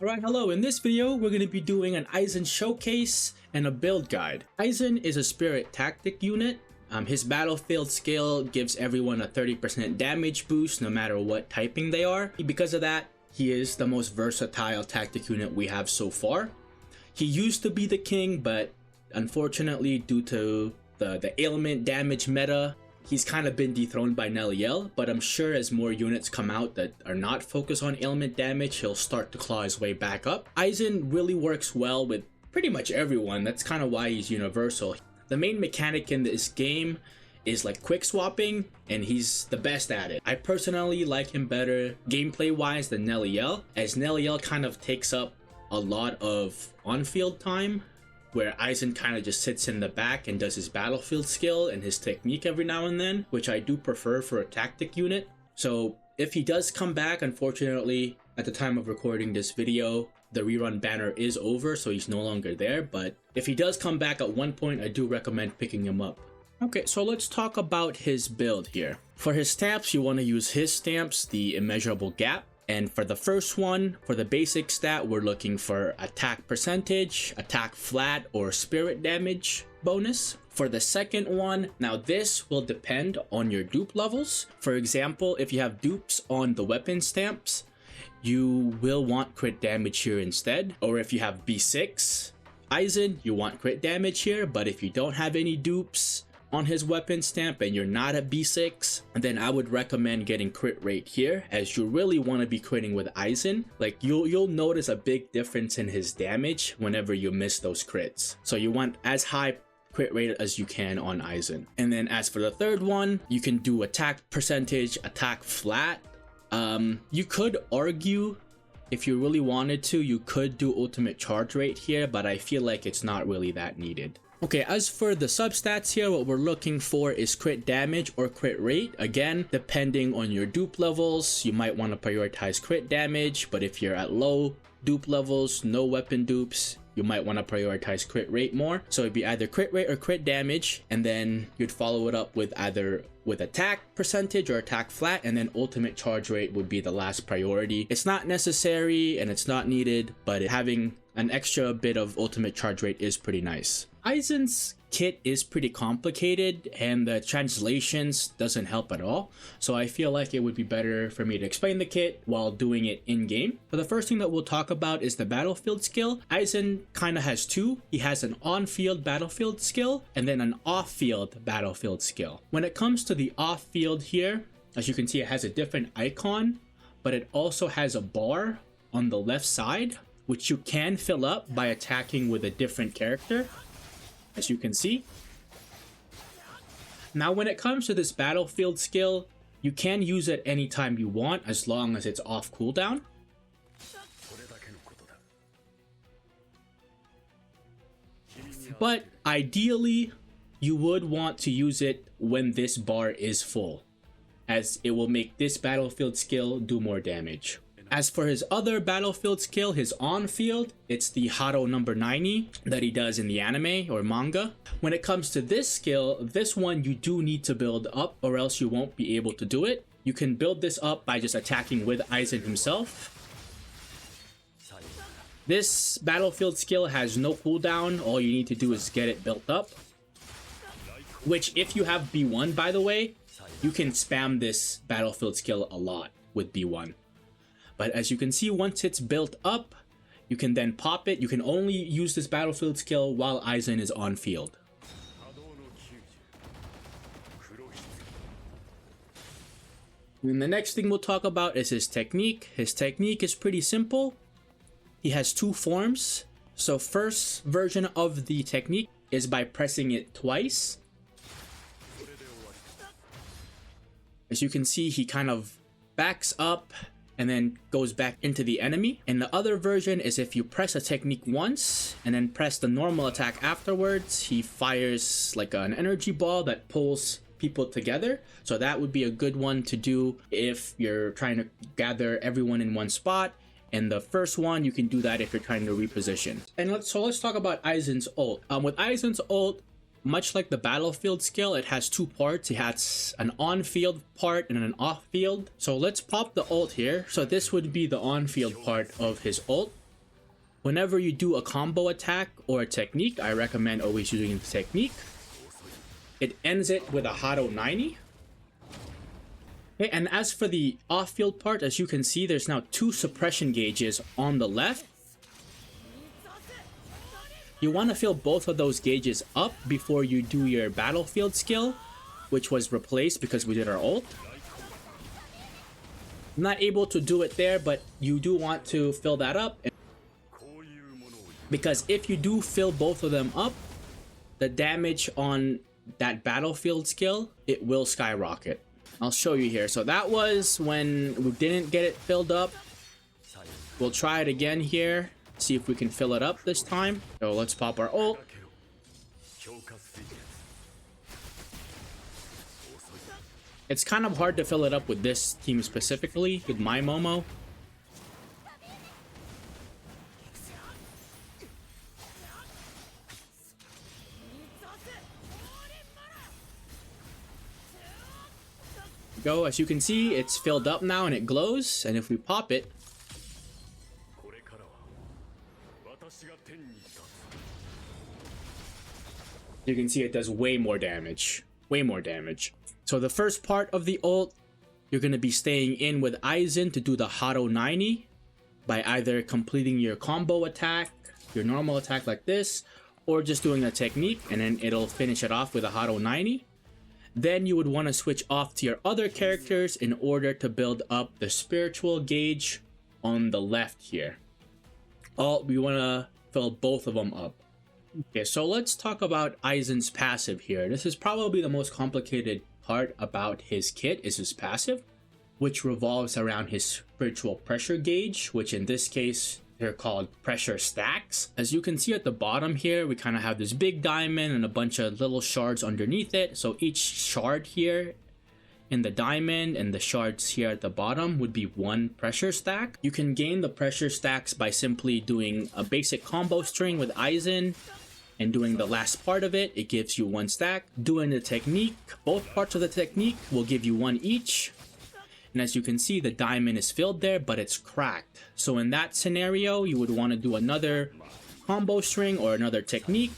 Alright, hello. In this video, we're going to be doing an Aizen showcase and a build guide. Aizen is a spirit tactic unit. His battlefield skill gives everyone a 30% damage boost no matter what typing they are. Because of that, he is the most versatile tactic unit we have so far. He used to be the king, but unfortunately due to the ailment damage meta, he's kind of been dethroned by Neliel, but I'm sure as more units come out that are not focused on ailment damage, he'll start to claw his way back up. Aizen really works well with pretty much everyone. That's kind of why he's universal. The main mechanic in this game is like quick swapping, and he's the best at it. I personally like him better gameplay wise than Neliel, as Neliel kind of takes up a lot of on-field time, where Aizen kind of just sits in the back and does his battlefield skill and his technique every now and then, which I do prefer for a tactic unit. So if he does come back, unfortunately, at the time of recording this video, the rerun banner is over, so he's no longer there. But if he does come back at one point, I do recommend picking him up. Okay, so let's talk about his build here. For his stamps, you want to use his stamps, the Immeasurable Gap. And for the first one, for the basic stat, we're looking for attack percentage, attack flat, or spirit damage bonus. For the second one, now this will depend on your dupe levels. For example, if you have dupes on the weapon stamps, you will want crit damage here instead. Or if you have B6 Aizen, you want crit damage here. But if you don't have any dupes on his weapon stamp and you're not at B6, then I would recommend getting crit rate here, as you really want to be critting with Aizen. Like you'll notice a big difference in his damage whenever you miss those crits. So you want as high crit rate as you can on Aizen. And then as for the third one, you can do attack percentage, attack flat. You could argue, if you really wanted to, you could do ultimate charge rate here, but I feel like it's not really that needed. Okay, as for the substats here, what we're looking for is crit damage or crit rate. Again, depending on your dupe levels, you might want to prioritize crit damage, but if you're at low dupe levels, no weapon dupes, you might want to prioritize crit rate more. So it'd be either crit rate or crit damage, and then you'd follow it up with either with attack percentage or attack flat, and then ultimate charge rate would be the last priority. It's not necessary and it's not needed, but having an extra bit of ultimate charge rate is pretty nice. Aizen's kit is pretty complicated and the translations doesn't help at all, so I feel like it would be better for me to explain the kit while doing it in game. So the first thing that we'll talk about is the battlefield skill. Aizen kind of has two. He has an on-field battlefield skill and then an off-field battlefield skill. When it comes to the off-field here, as you can see, it has a different icon, but it also has a bar on the left side, which you can fill up by attacking with a different character, as you can see. Now when it comes to this battlefield skill, you can use it anytime you want as long as it's off cooldown. But ideally, you would want to use it when this bar is full, as it will make this battlefield skill do more damage. As for his other battlefield skill, his on-field, it's the Haro number 90 that he does in the anime or manga. When it comes to this skill, this one you do need to build up or else you won't be able to do it. You can build this up by just attacking with Aizen himself. This battlefield skill has no cooldown. All you need to do is get it built up. Which, if you have B1, by the way, you can spam this battlefield skill a lot with B1. But as you can see, once it's built up, you can then pop it. You can only use this battlefield skill while Aizen is on field. And the next thing we'll talk about is his technique. His technique is pretty simple. He has two forms. So first version of the technique is by pressing it twice. As you can see, he kind of backs up and then goes back into the enemy. And the other version is if you press a technique once and then press the normal attack afterwards, he fires like an energy ball that pulls people together. So that would be a good one to do if you're trying to gather everyone in one spot. And the first one, you can do that if you're trying to reposition. And let's talk about Aizen's ult. With Aizen's ult, much like the battlefield skill, it has two parts. It has an on-field part and an off-field. So let's pop the ult here. So this would be the on-field part of his ult. Whenever you do a combo attack or a technique, I recommend always using the technique. It ends it with a Hado 90. Okay, and as for the off-field part, as you can see, there's now 2 suppression gauges on the left. You want to fill both of those gauges up before you do your battlefield skill, which was replaced because we did our ult. I'm not able to do it there, but you do want to fill that up. Because if you do fill both of them up, the damage on that battlefield skill, it will skyrocket. I'll show you here. So that was when we didn't get it filled up. We'll try it again here. See if we can fill it up this time. So let's pop our ult. It's kind of hard to fill it up with this team specifically, with my Momo. Go, as you can see, it's filled up now and it glows, and if we pop it, you can see it does way more damage. Way more damage. So the first part of the ult, you're going to be staying in with Aizen to do the Hado 90 by either completing your combo attack, your normal attack like this, or just doing a technique, and then it'll finish it off with a Hado 90. Then you would want to switch off to your other characters in order to build up the spiritual gauge on the left here. We want to fill both of them up. Okay, so let's talk about Aizen's passive here. This is probably the most complicated part about his kit, is his passive, which revolves around his spiritual pressure gauge, which in this case, they're called pressure stacks. As you can see at the bottom here, we kind of have this big diamond and a bunch of little shards underneath it. So each shard here in the diamond and the shards here at the bottom would be 1 pressure stack. You can gain the pressure stacks by simply doing a basic combo string with Aizen and doing the last part of it. It gives you 1 stack. Doing the technique, both parts of the technique will give you 1 each. And as you can see, the diamond is filled there, but it's cracked. So in that scenario, you would want to do another combo string or another technique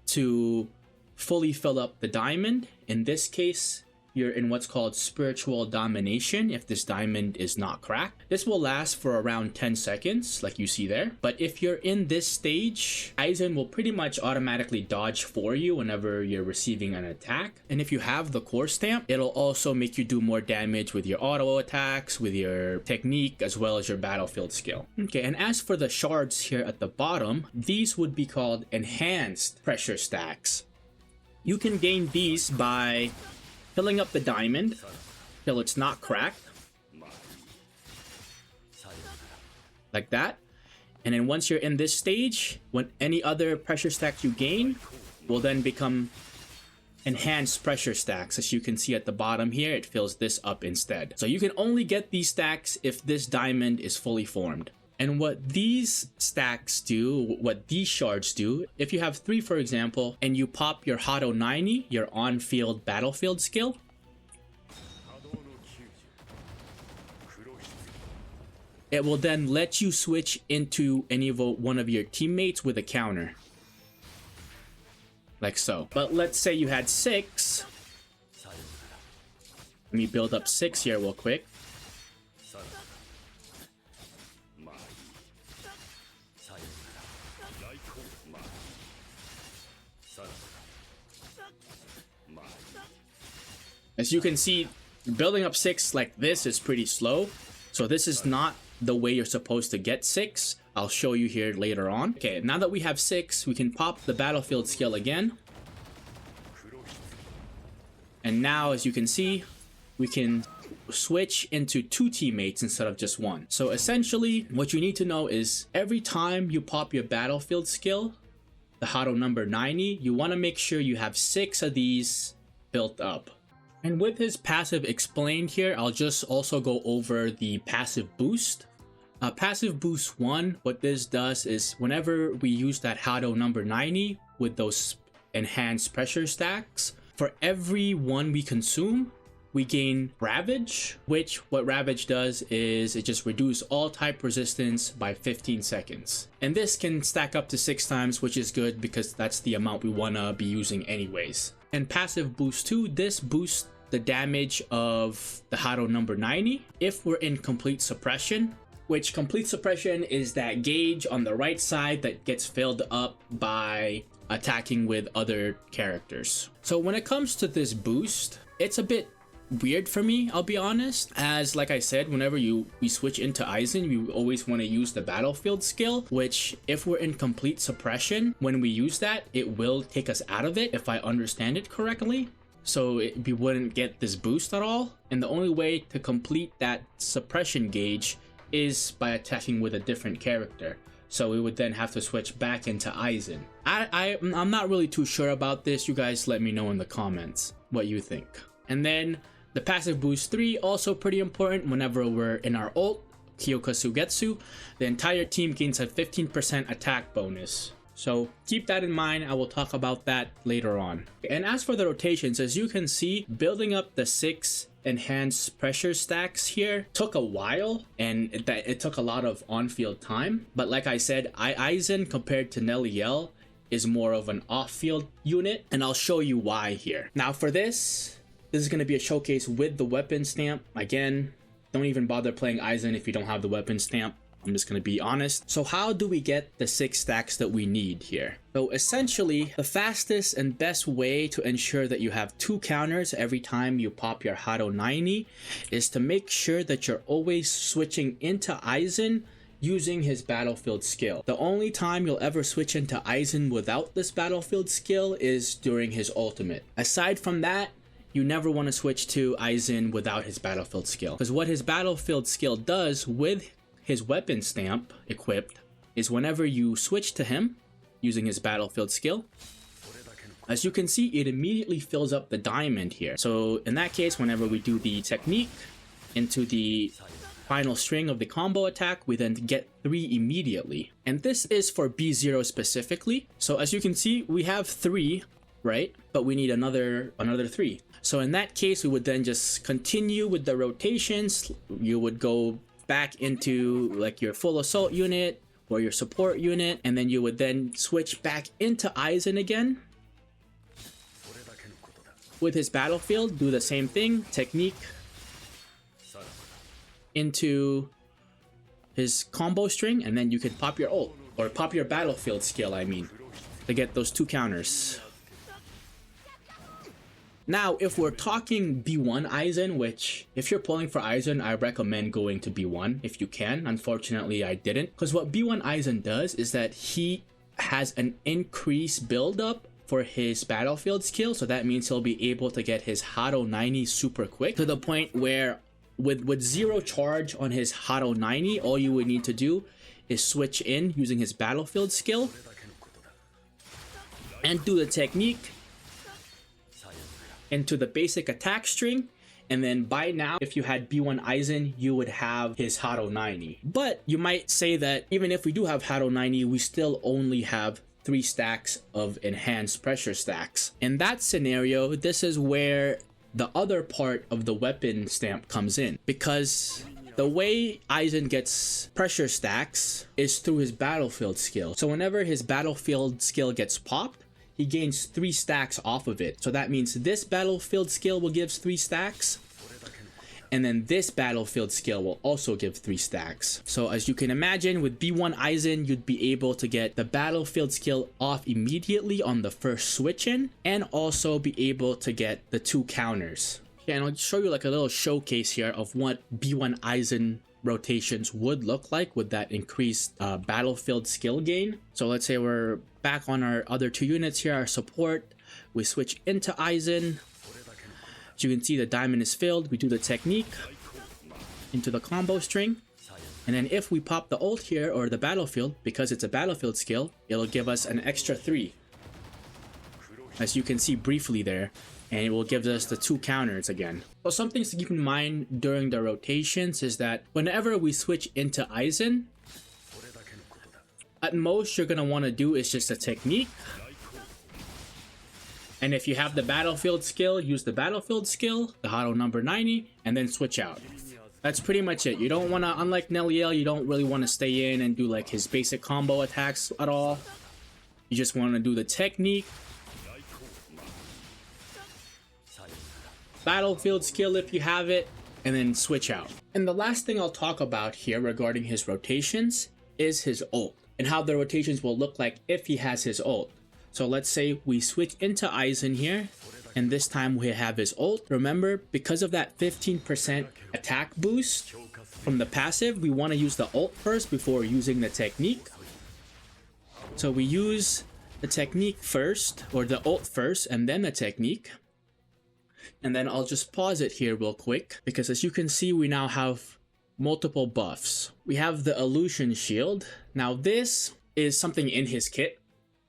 to fully fill up the diamond. In this case, you're in what's called spiritual domination if this diamond is not cracked. This will last for around 10 seconds, like you see there. But if you're in this stage, Aizen will pretty much automatically dodge for you whenever you're receiving an attack. And if you have the core stamp, it'll also make you do more damage with your auto attacks, with your technique, as well as your battlefield skill. Okay, and as for the shards here at the bottom, these would be called enhanced pressure stacks. You can gain these by filling up the diamond till it's not cracked, like that. And then once you're in this stage, when any other pressure stacks you gain will then become enhanced pressure stacks. As you can see at the bottom here, it fills this up instead. So you can only get these stacks if this diamond is fully formed. And what these stacks do, what these shards do, if you have 3, for example, and you pop your Hado 90, your on-field battlefield skill, it will then let you switch into any of one of your teammates with a counter. Like so. But let's say you had 6. Let me build up 6 here real quick. As you can see, building up 6 like this is pretty slow. So this is not the way you're supposed to get 6. I'll show you here later on. Okay, now that we have 6, we can pop the battlefield skill again. And now, as you can see, we can switch into 2 teammates instead of just 1. So essentially, what you need to know is every time you pop your battlefield skill, the Hado number 90, you want to make sure you have 6 of these built up. And with his passive explained here, I'll just also go over the passive boost. Passive boost 1, what this does is whenever we use that Hado number 90 with those enhanced pressure stacks, for every 1 we consume, we gain Ravage, which what Ravage does is it just reduces all type resistance by 15 seconds. And this can stack up to 6 times, which is good because that's the amount we want to be using anyways. And passive boost 2, this boosts the damage of the Hado number 90 if we're in complete suppression, which complete suppression is that gauge on the right side that gets filled up by attacking with other characters. So when it comes to this boost, it's a bit weird for me, I'll be honest, as like I said, whenever we switch into Aizen, we always want to use the battlefield skill, which if we're in complete suppression, when we use that, it will take us out of it if I understand it correctly. So we wouldn't get this boost at all. And the only way to complete that suppression gauge is by attacking with a different character. So we would then have to switch back into Aizen. I'm not really too sure about this. You guys let me know in the comments what you think. And then the passive boost 3, also pretty important. Whenever we're in our ult, Kyoka Sugetsu, the entire team gains a 15% attack bonus. So keep that in mind. I will talk about that later on. And as for the rotations, as you can see, building up the 6 enhanced pressure stacks here took a while, and it took a lot of on-field time. But like I said, Aizen compared to Neliel is more of an off-field unit, and I'll show you why here. Now for this is going to be a showcase with the weapon stamp. Again, don't even bother playing Aizen if you don't have the weapon stamp. I'm just going to be honest. So how do we get the 6 stacks that we need here? So essentially, the fastest and best way to ensure that you have 2 counters every time you pop your Hado 90 is to make sure that you're always switching into Aizen using his battlefield skill. The only time you'll ever switch into Aizen without this battlefield skill is during his ultimate. Aside from that, you never want to switch to Aizen without his battlefield skill, because what his battlefield skill does with his weapon stamp equipped is whenever you switch to him using his battlefield skill, as you can see, it immediately fills up the diamond here. So in that case, whenever we do the technique into the final string of the combo attack, we then get 3 immediately. And this is for B0 specifically. So as you can see, we have 3, right? But we need another 3. So in that case, we would then just continue with the rotations. You would go back into like your full assault unit or your support unit, and then you would then switch back into Aizen again with his battlefield. Do the same thing, technique into his combo string, and then you can pop your ult or pop your battlefield skill, I mean, to get those 2 counters. Now, if we're talking B1 Aizen, which if you're pulling for Aizen, I recommend going to B1 if you can. Unfortunately, I didn't, because what B1 Aizen does is that he has an increased build-up for his battlefield skill. So that means he'll be able to get his Hado 90 super quick, to the point where with 0 charge on his Hado 90, all you would need to do is switch in using his battlefield skill and do the technique into the basic attack string, and then by now, if you had B1 Aizen, you would have his Hado 90. But you might say that even if we do have Hado 90, we still only have 3 stacks of enhanced pressure stacks. In that scenario, this is where the other part of the weapon stamp comes in, because the way Aizen gets pressure stacks is through his battlefield skill. So whenever his battlefield skill gets popped, he gains 3 stacks off of it. So that means this battlefield skill will give 3 stacks, and then this battlefield skill will also give 3 stacks. So as you can imagine, with B1 Aizen, you'd be able to get the battlefield skill off immediately on the first switch in, and also be able to get the 2 counters. Yeah, and I'll show you like a little showcase here of what B1 Aizen rotations would look like with that increased battlefield skill gain. So let's say we're back on our other 2 units here, our support. We switch into Aizen. As you can see, the diamond is filled. We do the technique into the combo string, and then if we pop the ult here or the battlefield, because it's a battlefield skill, it'll give us an extra 3, as you can see briefly there, and it will give us the 2 counters again. So some things to keep in mind during the rotations is that whenever we switch into Aizen, at most you're going to want to do is just a technique, And if you have the battlefield skill, use the battlefield skill, the Hado number 90, and then switch out. That's pretty much it. You don't want to, unlike Neliel, you don't really want to stay in and do like his basic combo attacks at all. You just want to do the technique, battlefield skill if you have it, and then switch out. And the last thing I'll talk about here regarding his rotations is his ult, and how the rotations will look like if he has his ult. So let's say we switch into Aizen here, and this time we have his ult. Remember, because of that 15% attack boost from the passive, we want to use the ult first before using the technique. So we use the technique first, or the ult first, and then the technique. And then I'll just pause it here real quick, because as you can see, we now have multiple buffs. We have the illusion shield. Now this is something in his kit.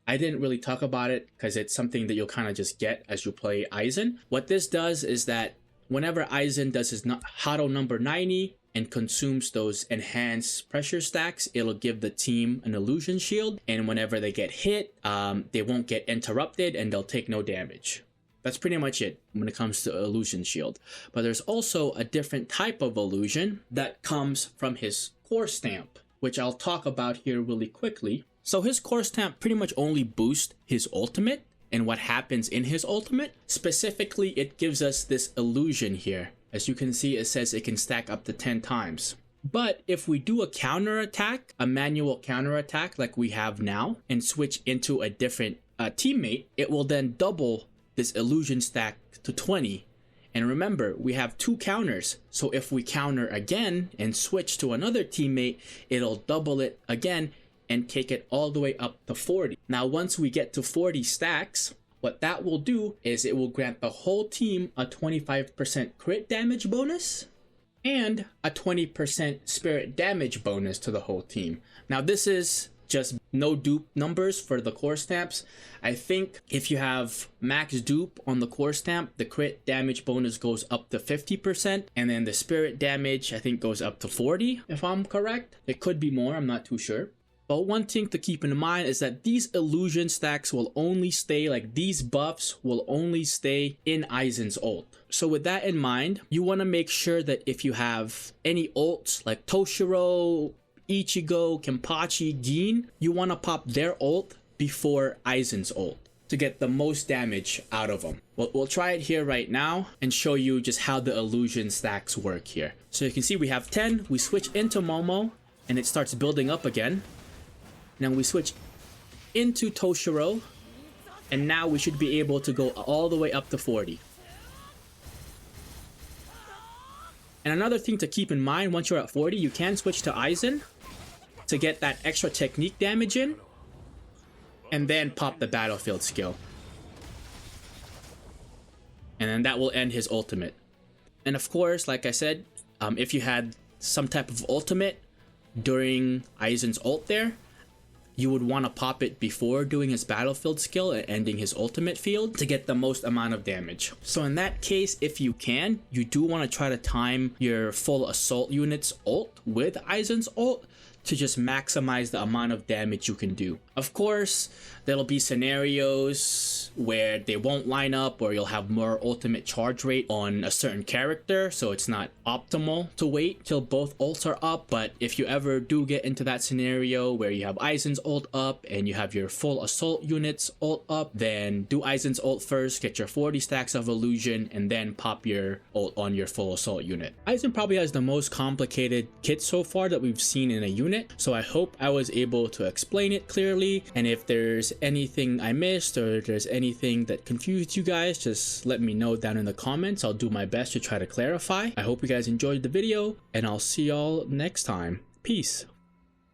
I didn't really talk about it because it's something that you'll kind of just get as you play Aizen. What this does is that whenever Aizen does his Hado number 90 and consumes those enhanced pressure stacks, it'll give the team an illusion shield. And whenever they get hit, they won't get interrupted and they'll take no damage. That's pretty much it when it comes to illusion shield. But there's also a different type of illusion that comes from his core stamp, which I'll talk about here really quickly. So his core stamp pretty much only boosts his ultimate and what happens in his ultimate. Specifically, it gives us this illusion here. As you can see, it says it can stack up to 10 times. But if we do a counter attack, a manual counter attack like we have now, and switch into a different teammate, it will then double this illusion stack to 20. And remember, we have 2 counters. So if we counter again and switch to another teammate, it'll double it again and take it all the way up to 40. Now, once we get to 40 stacks, what that will do is it will grant the whole team a 25% crit damage bonus and a 20% spirit damage bonus to the whole team. Now, this is just no dupe numbers for the core stamps. I think if you have max dupe on the core stamp, the crit damage bonus goes up to 50%, and then the spirit damage I think goes up to 40, if I'm correct. It could be more, I'm not too sure. But one thing to keep in mind is that these illusion stacks will only stay, like these buffs will only stay in Aizen's ult. So with that in mind, you want to make sure that if you have any ults like Toshiro, Ichigo, Kenpachi, Gin, you want to pop their ult before Aizen's ult to get the most damage out of them. We'll try it here right now and show you just how the illusion stacks work here. So you can see we have 10, we switch into Momo and it starts building up again. Now we switch into Toshiro, and now we should be able to go all the way up to 40. And another thing to keep in mind, once you're at 40, you can switch to Aizen to get that extra technique damage in, and then pop the battlefield skill. And then that will end his ultimate. And of course, like I said, if you had some type of ultimate during Aizen's ult there, you would want to pop it before doing his battlefield skill and ending his ultimate field to get the most amount of damage. So in that case, if you can, you do want to try to time your full assault unit's ult with Aizen's ult to just maximize the amount of damage you can do. Of course, there'll be scenarios where they won't line up, or you'll have more ultimate charge rate on a certain character, so it's not optimal to wait till both ults are up. But if you ever do get into that scenario where you have Aizen's ult up and you have your full assault units ult up, then do Aizen's ult first, get your 40 stacks of illusion, and then pop your ult on your full assault unit. Aizen probably has the most complicated kit so far that we've seen in a unit, so I hope I was able to explain it clearly. And if there's anything I missed, or if there's anything that confused you guys, just let me know down in the comments. I'll do my best to try to clarify. I hope you guys enjoyed the video, and I'll see y'all next time. Peace.